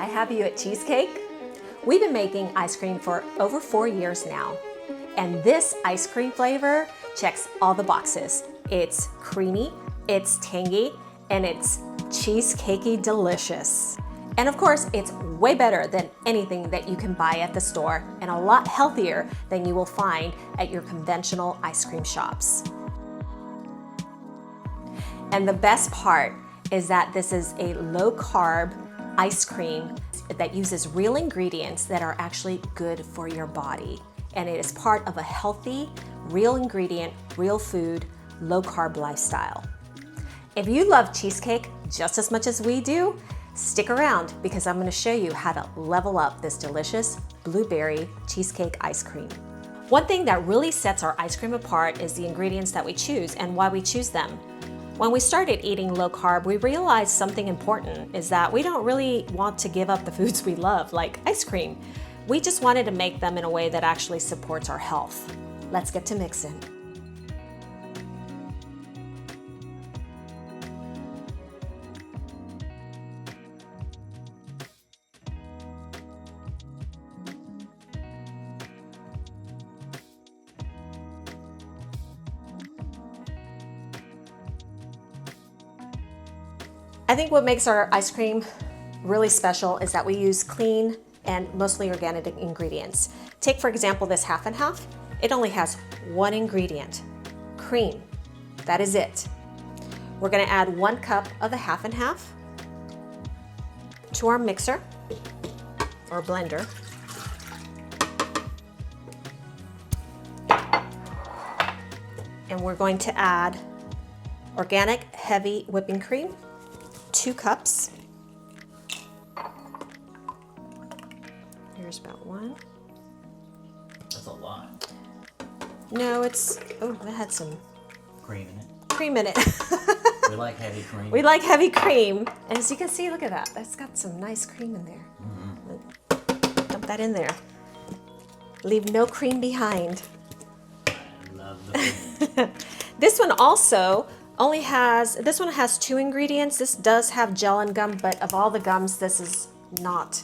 I have you at Cheesecake. We've been making ice cream for over 4 years now, and this ice cream flavor checks all the boxes. It's creamy, it's tangy, and it's cheesecakey delicious. And of course, it's way better than anything that you can buy at the store and a lot healthier than you will find at your conventional ice cream shops. And the best part is that this is a low carb ice cream that uses real ingredients that are actually good for your body. And it is part of a healthy, real ingredient, real food, low carb lifestyle. If you love cheesecake just as much as we do, stick around because I'm going to show you how to level up this delicious blueberry cheesecake ice cream. One thing that really sets our ice cream apart is the ingredients that we choose and why we choose them. When we started eating low carb, we realized something important is that we don't really want to give up the foods we love, like ice cream. We just wanted to make them in a way that actually supports our health. Let's get to mixing. I think what makes our ice cream really special is that we use clean and mostly organic ingredients. Take, for example, this half and half. It only has one ingredient, cream. That is it. We're gonna add 1 cup of the half and half to our mixer or blender. And we're going to add organic heavy whipping cream, 2 cups. Here's about 1. That's a lot. No, it's, oh, that had some Cream in it. cream in it. We like heavy cream. We like heavy cream. And as you can see, look at that. That's got some nice cream in there. Mm-hmm. Dump that in there. Leave no cream behind. I love the cream. This one also this one has 2 ingredients. This does have gel and gum, but of all the gums, this is not.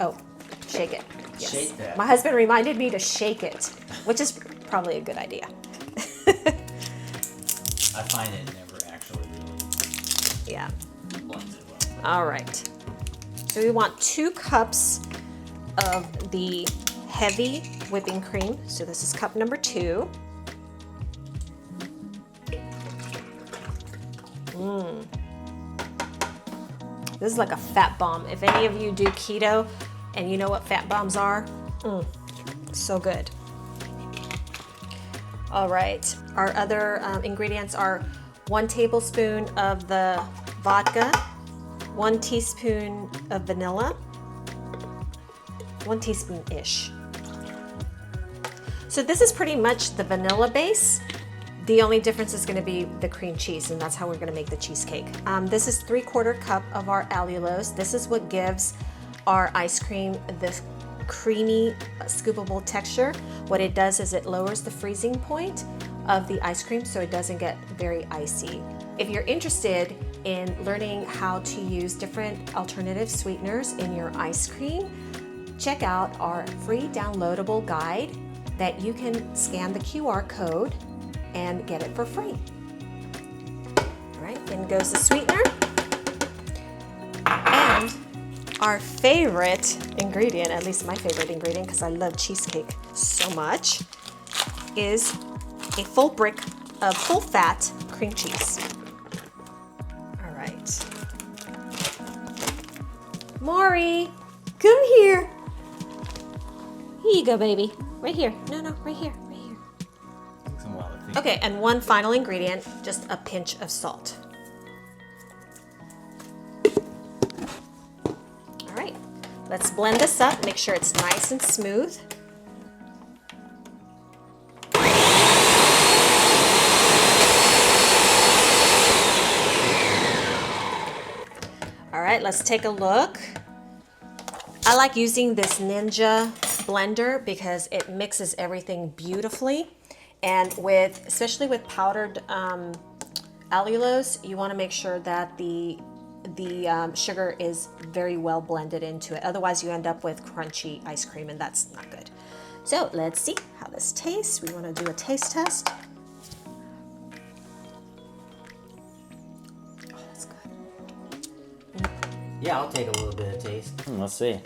Oh, shake it. Yes. Shake that. My husband reminded me to shake it, which is probably a good idea. I find it never actually really Yeah. blends it well. All right. So we want 2 cups of the heavy whipping cream. So this is cup number 2. This is like a fat bomb. If any of you do keto and you know what fat bombs are, so good. All right, our other ingredients are 1 tablespoon of the vodka, 1 teaspoon of vanilla, 1 teaspoon-ish. So this is pretty much the vanilla base. The only difference is going to be the cream cheese, and that's how we're going to make the cheesecake. This is 3/4 cup of our allulose. This is what gives our ice cream this creamy, scoopable texture. What it does is it lowers the freezing point of the ice cream so it doesn't get very icy. If you're interested in learning how to use different alternative sweeteners in your ice cream, check out our free downloadable guide that you can scan the QR code and get it for free. All right, in goes the sweetener. And our favorite ingredient, at least my favorite ingredient because I love cheesecake so much, is a full brick of full fat cream cheese. All right. Maury, come here. Here you go, baby. Right here. No, right here. Takes a while to think. Okay, and one final ingredient, just a pinch of salt. All right, let's blend this up, make sure it's nice and smooth. All right, let's take a look. I like using this Ninja blender because it mixes everything beautifully. And especially with powdered allulose, you want to make sure that the the sugar is very well blended into it. Otherwise you end up with crunchy ice cream and that's not good. So let's see how this tastes. We want to do a taste test. Oh, that's good. Yeah, I'll take a little bit of taste. Let's see.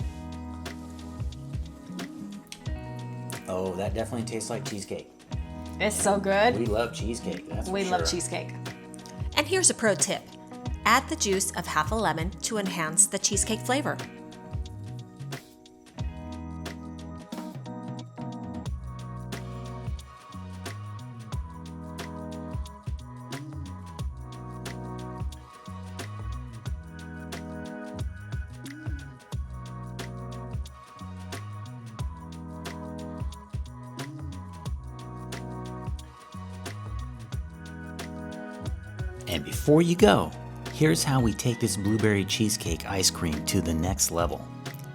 Oh, that definitely tastes like cheesecake. It's so good. We love cheesecake, that's for We sure. love cheesecake. And here's a pro tip. Add the juice of half a lemon to enhance the cheesecake flavor. And before you go, here's how we take this blueberry cheesecake ice cream to the next level.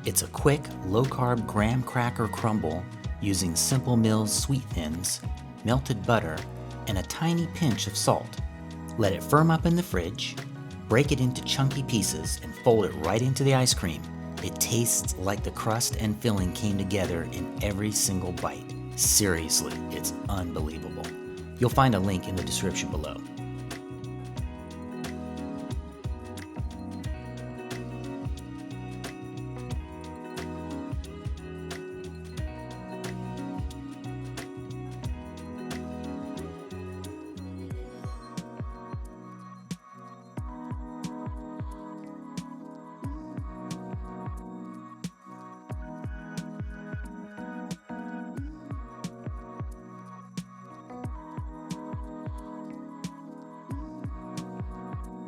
It's a quick, low-carb graham cracker crumble using Simple Mills Sweet Thins, melted butter, and a tiny pinch of salt. Let it firm up in the fridge, break it into chunky pieces, and fold it right into the ice cream. It tastes like the crust and filling came together in every single bite. Seriously, it's unbelievable. You'll find a link in the description below.